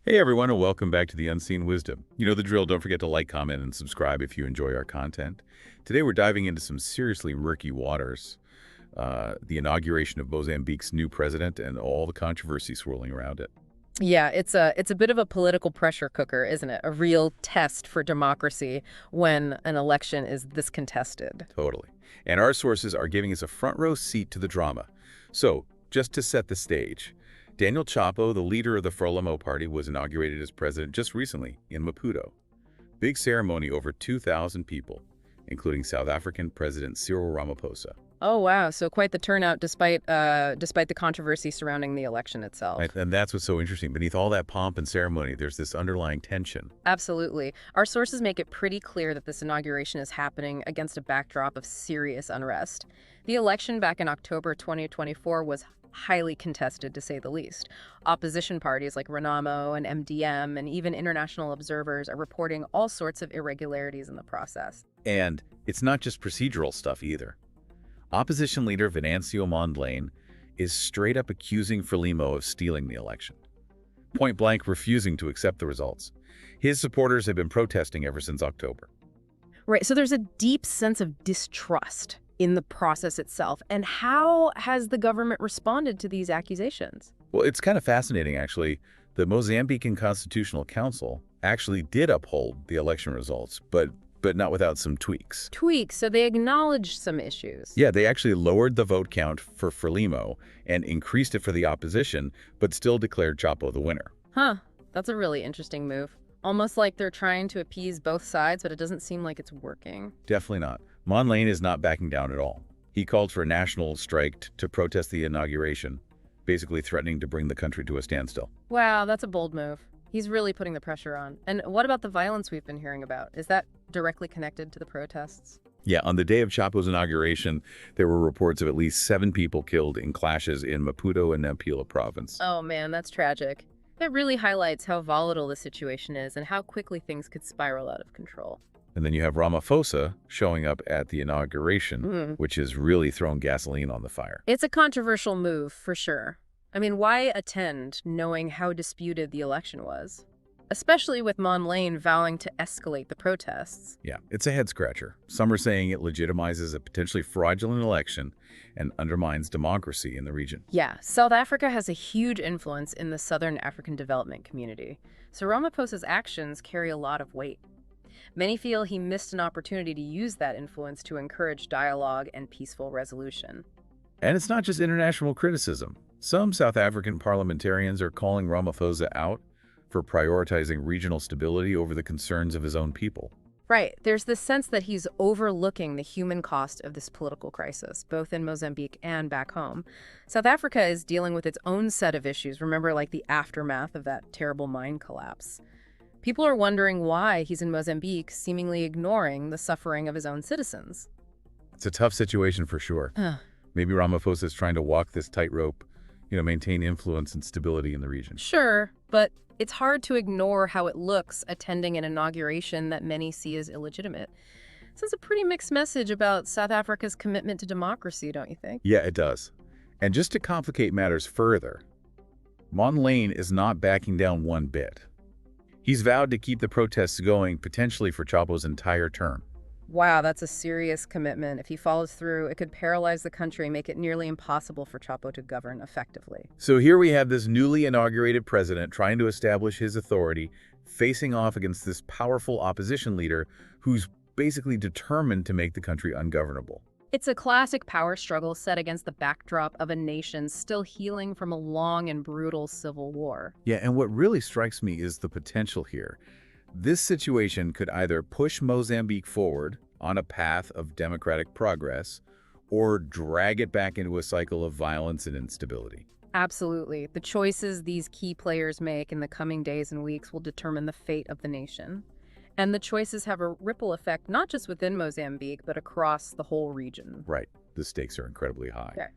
Hey everyone, and welcome back to the Unseen Wisdom. You know the drill. Don't forget to like, comment, and subscribe if you enjoy our content. Today we're diving into some seriously murky waters. The inauguration of Mozambique's new president and all the controversy swirling around it. Yeah, it's a bit of a political pressure cooker, isn't it? A real test for democracy when an election is this contested. Totally. And our sources are giving us a front row seat to the drama. So, just to set the stage, Daniel Chapo, the leader of the Frelimo party, was inaugurated as president just recently in Maputo. Big ceremony, over 2,000 people, including South African President Cyril Ramaphosa. Oh wow, so quite the turnout despite the controversy surrounding the election itself. Right? And that's what's so interesting. Beneath all that pomp and ceremony, there's this underlying tension. Absolutely. Our sources make it pretty clear that this inauguration is happening against a backdrop of serious unrest. The election back in October 2024 was highly contested, to say the least. Opposition parties like Renamo and MDM and even international observers are reporting all sorts of irregularities in the process. And it's not just procedural stuff either. Opposition leader Venancio Mondlane is straight up accusing Frelimo of stealing the election, point blank refusing to accept the results. His supporters have been protesting ever since October. Right, so there's a deep sense of distrust in the process itself. And how has the government responded to these accusations? Well, it's kind of fascinating, actually. The Mozambican Constitutional Council actually did uphold the election results, but not without some tweaks. Tweaks, so they acknowledged some issues. Yeah, they actually lowered the vote count for Frelimo and increased it for the opposition, but still declared Chapo the winner. Huh, that's a really interesting move. Almost like they're trying to appease both sides, but it doesn't seem like it's working. Definitely not. Mondlane is not backing down at all. He called for a national strike to protest the inauguration, basically threatening to bring the country to a standstill. Wow, that's a bold move. He's really putting the pressure on. And what about the violence we've been hearing about? Is that directly connected to the protests? Yeah, on the day of Chapo's inauguration, there were reports of at least 7 people killed in clashes in Maputo and Nampula province. Oh man, that's tragic. That really highlights how volatile the situation is and how quickly things could spiral out of control. And then you have Ramaphosa showing up at the inauguration, Mm. which has really thrown gasoline on the fire. It's a controversial move, for sure. I mean, why attend knowing how disputed the election was? Especially with Mondlane vowing to escalate the protests. Yeah, it's a head-scratcher. Some are saying it legitimizes a potentially fraudulent election and undermines democracy in the region. Yeah, South Africa has a huge influence in the Southern African development community, so Ramaphosa's actions carry a lot of weight. Many feel he missed an opportunity to use that influence to encourage dialogue and peaceful resolution. And it's not just international criticism. Some South African parliamentarians are calling Ramaphosa out for prioritizing regional stability over the concerns of his own people. Right, there's this sense that he's overlooking the human cost of this political crisis, both in Mozambique and back home. South Africa is dealing with its own set of issues, remember, like the aftermath of that terrible mine collapse. People are wondering why he's in Mozambique, seemingly ignoring the suffering of his own citizens. It's a tough situation for sure. Maybe Ramaphosa is trying to walk this tightrope, maintain influence and stability in the region. Sure, but it's hard to ignore how it looks attending an inauguration that many see as illegitimate. Sends a pretty mixed message about South Africa's commitment to democracy, don't you think? Yeah, it does. And just to complicate matters further, Mondlane is not backing down one bit. He's vowed to keep the protests going, potentially for Chapo's entire term. Wow, that's a serious commitment. If he follows through, it could paralyze the country, make it nearly impossible for Chapo to govern effectively. So here we have this newly inaugurated president trying to establish his authority, facing off against this powerful opposition leader who's basically determined to make the country ungovernable. It's a classic power struggle set against the backdrop of a nation still healing from a long and brutal civil war. Yeah, and what really strikes me is the potential here. This situation could either push Mozambique forward on a path of democratic progress or drag it back into a cycle of violence and instability. Absolutely. The choices these key players make in the coming days and weeks will determine the fate of the nation. And the choices have a ripple effect not just within Mozambique, but across the whole region. Right. The stakes are incredibly high. Okay.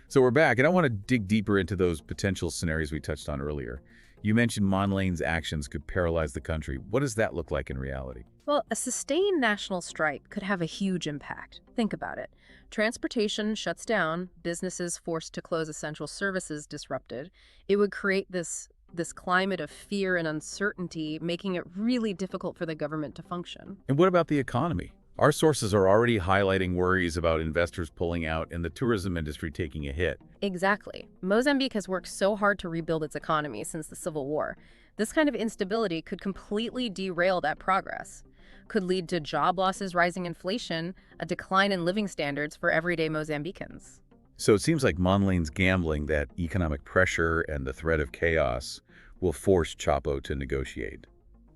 So we're back, and I want to dig deeper into those potential scenarios we touched on earlier. You mentioned Mondlane's actions could paralyze the country. What does that look like in reality? Well, a sustained national strike could have a huge impact. Think about it. Transportation shuts down, businesses forced to close essential services disrupted. It would create this this climate of fear and uncertainty, making it really difficult for the government to function. And what about the economy? Our sources are already highlighting worries about investors pulling out and the tourism industry taking a hit. Exactly. Mozambique has worked so hard to rebuild its economy since the Civil War. This kind of instability could completely derail that progress. Could lead to job losses, rising inflation, a decline in living standards for everyday Mozambicans. So it seems like Monlane's gambling that economic pressure and the threat of chaos will force Chapo to negotiate.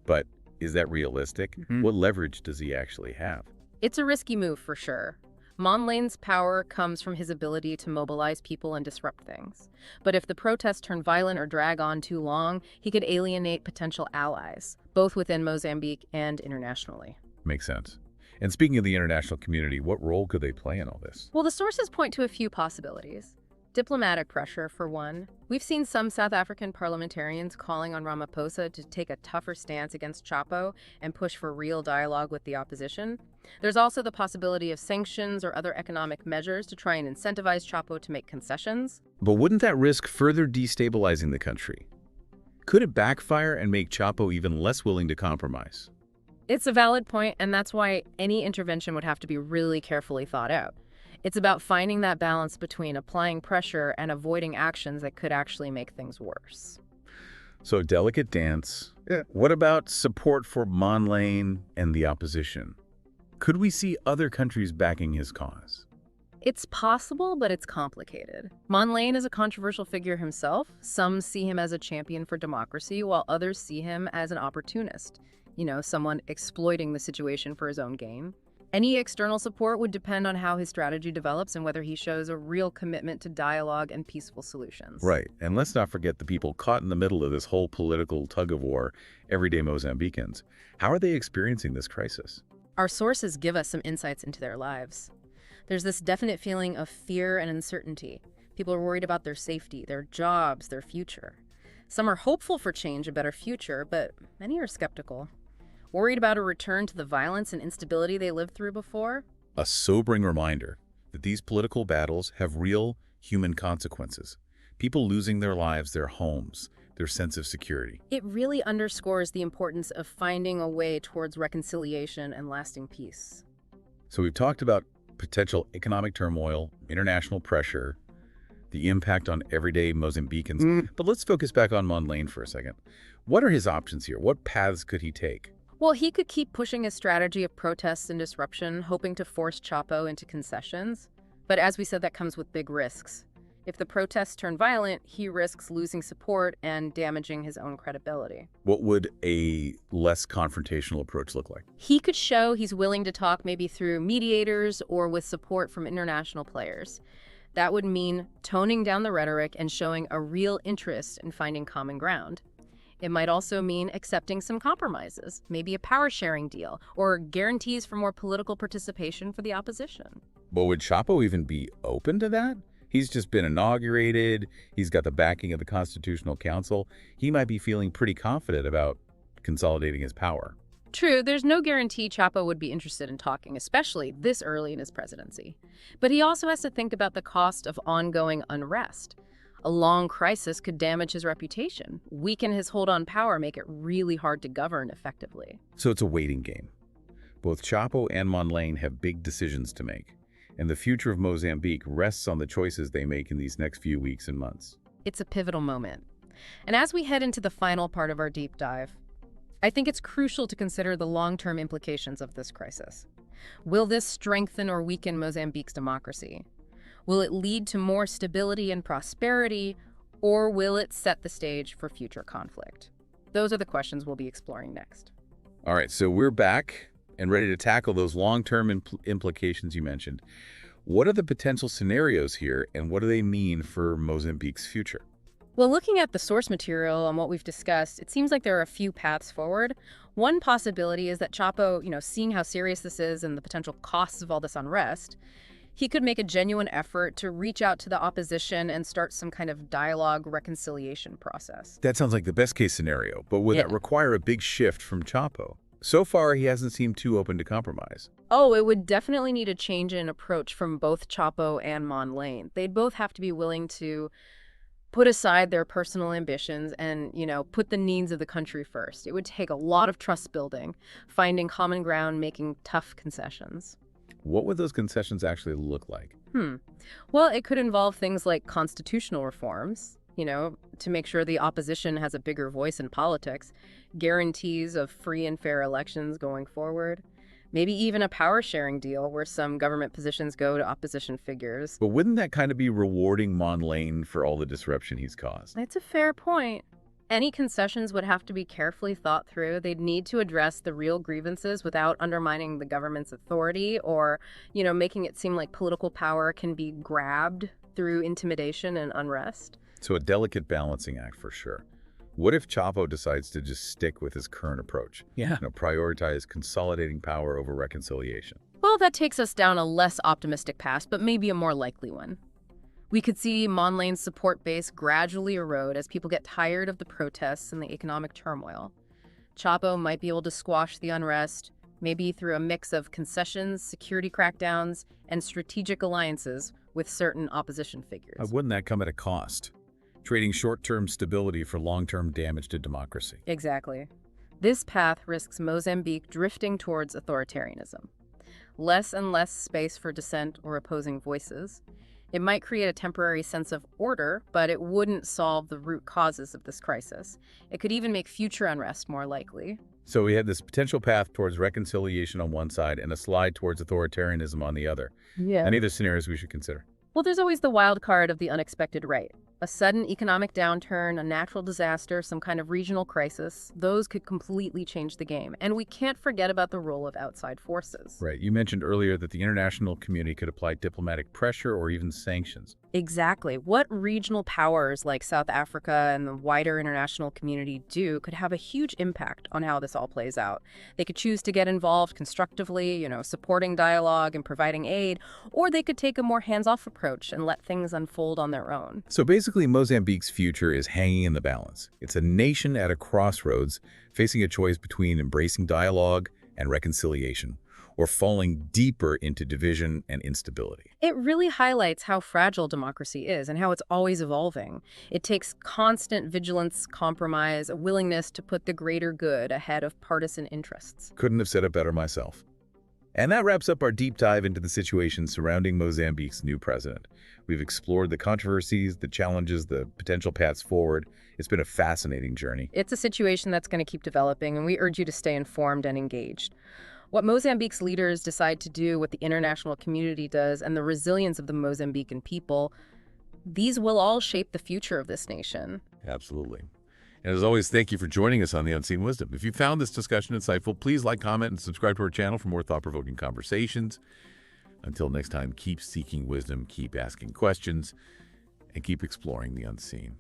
But is that realistic? What leverage does he actually have? It's a risky move for sure. Monlane's power comes from his ability to mobilize people and disrupt things. But if the protests turn violent or drag on too long, he could alienate potential allies, both within Mozambique and internationally. Makes sense. And speaking of the international community, what role could they play in all this? Well, the sources point to a few possibilities. Diplomatic pressure, for one. We've seen some South African parliamentarians calling on Ramaphosa to take a tougher stance against Chapo and push for real dialogue with the opposition. There's also the possibility of sanctions or other economic measures to try and incentivize Chapo to make concessions. But wouldn't that risk further destabilizing the country? Could it backfire and make Chapo even less willing to compromise? It's a valid point, and that's why any intervention would have to be really carefully thought out. It's about finding that balance between applying pressure and avoiding actions that could actually make things worse. So a delicate dance. Yeah. What about support for Monlane and the opposition? Could we see other countries backing his cause? It's possible, but it's complicated. Monlane is a controversial figure himself. Some see him as a champion for democracy, while others see him as an opportunist. Someone exploiting the situation for his own gain. Any external support would depend on how his strategy develops and whether he shows a real commitment to dialogue and peaceful solutions. Right. And let's not forget the people caught in the middle of this whole political tug-of-war, everyday Mozambicans. How are they experiencing this crisis? Our sources give us some insights into their lives. There's this definite feeling of fear and uncertainty. People are worried about their safety, their jobs, their future. Some are hopeful for change, a better future, but many are skeptical. Worried about a return to the violence and instability they lived through before? A sobering reminder that these political battles have real human consequences. People losing their lives, their homes, their sense of security. It really underscores the importance of finding a way towards reconciliation and lasting peace. So we've talked about potential economic turmoil, international pressure, the impact on everyday Mozambicans. But let's focus back on Monlane for a second. What are his options here? What paths could he take? Well, he could keep pushing his strategy of protests and disruption, hoping to force Chapo into concessions. But as we said, that comes with big risks. If the protests turn violent, he risks losing support and damaging his own credibility. What would a less confrontational approach look like? He could show he's willing to talk maybe through mediators or with support from international players. That would mean toning down the rhetoric and showing a real interest in finding common ground. It might also mean accepting some compromises, maybe a power-sharing deal, or guarantees for more political participation for the opposition. But would Chapo even be open to that? He's just been inaugurated. He's got the backing of the Constitutional Council. He might be feeling pretty confident about consolidating his power. True, there's no guarantee Chapo would be interested in talking, especially this early in his presidency. But he also has to think about the cost of ongoing unrest. A long crisis could damage his reputation, weaken his hold on power, make it really hard to govern effectively. So it's a waiting game. Both Chapo and Monlane have big decisions to make, and the future of Mozambique rests on the choices they make in these next few weeks and months. It's a pivotal moment. And as we head into the final part of our deep dive, I think it's crucial to consider the long-term implications of this crisis. Will this strengthen or weaken Mozambique's democracy? Will it lead to more stability and prosperity, or will it set the stage for future conflict? Those are the questions we'll be exploring next. All right, so we're back and ready to tackle those long-term implications you mentioned. What are the potential scenarios here, and what do they mean for Mozambique's future? Well, looking at the source material and what we've discussed, it seems like there are a few paths forward. One possibility is that Chapo, seeing how serious this is and the potential costs of all this unrest, he could make a genuine effort to reach out to the opposition and start some kind of dialogue reconciliation process. That sounds like the best-case scenario, but would that require a big shift from Chapo? So far, he hasn't seemed too open to compromise. Oh, it would definitely need a change in approach from both Chapo and Monlane. They'd both have to be willing to put aside their personal ambitions and, put the needs of the country first. It would take a lot of trust building, finding common ground, making tough concessions. What would those concessions actually look like? Well, it could involve things like constitutional reforms, to make sure the opposition has a bigger voice in politics, guarantees of free and fair elections going forward, maybe even a power-sharing deal where some government positions go to opposition figures. But wouldn't that kind of be rewarding Mon Lane for all the disruption he's caused? It's a fair point. Any concessions would have to be carefully thought through. They'd need to address the real grievances without undermining the government's authority or, making it seem like political power can be grabbed through intimidation and unrest. So a delicate balancing act for sure. What if Chapo decides to just stick with his current approach? Prioritize consolidating power over reconciliation. Well, that takes us down a less optimistic path, but maybe a more likely one. We could see Mon Lane's support base gradually erode as people get tired of the protests and the economic turmoil. Chapo might be able to squash the unrest, maybe through a mix of concessions, security crackdowns, and strategic alliances with certain opposition figures. Wouldn't that come at a cost? Trading short-term stability for long-term damage to democracy. Exactly. This path risks Mozambique drifting towards authoritarianism. Less and less space for dissent or opposing voices. It might create a temporary sense of order, but it wouldn't solve the root causes of this crisis. It could even make future unrest more likely. So we had this potential path towards reconciliation on one side and a slide towards authoritarianism on the other. Yeah. Any other scenarios we should consider? Well, there's always the wild card of the unexpected right. A sudden economic downturn, a natural disaster, some kind of regional crisis, those could completely change the game. And we can't forget about the role of outside forces. Right. You mentioned earlier that the international community could apply diplomatic pressure or even sanctions. Exactly. What regional powers like South Africa and the wider international community do could have a huge impact on how this all plays out. They could choose to get involved constructively, supporting dialogue and providing aid, or they could take a more hands-off approach and let things unfold on their own. So basically, Mozambique's future is hanging in the balance. It's a nation at a crossroads, facing a choice between embracing dialogue and reconciliation, or falling deeper into division and instability. It really highlights how fragile democracy is and how it's always evolving. It takes constant vigilance, compromise, a willingness to put the greater good ahead of partisan interests. Couldn't have said it better myself. And that wraps up our deep dive into the situation surrounding Mozambique's new president. We've explored the controversies, the challenges, the potential paths forward. It's been a fascinating journey. It's a situation that's going to keep developing, and we urge you to stay informed and engaged. What Mozambique's leaders decide to do, what the international community does, and the resilience of the Mozambican people, these will all shape the future of this nation. Absolutely. And as always, thank you for joining us on The Unseen Wisdom. If you found this discussion insightful, please like, comment, and subscribe to our channel for more thought-provoking conversations. Until next time, keep seeking wisdom, keep asking questions, and keep exploring the unseen.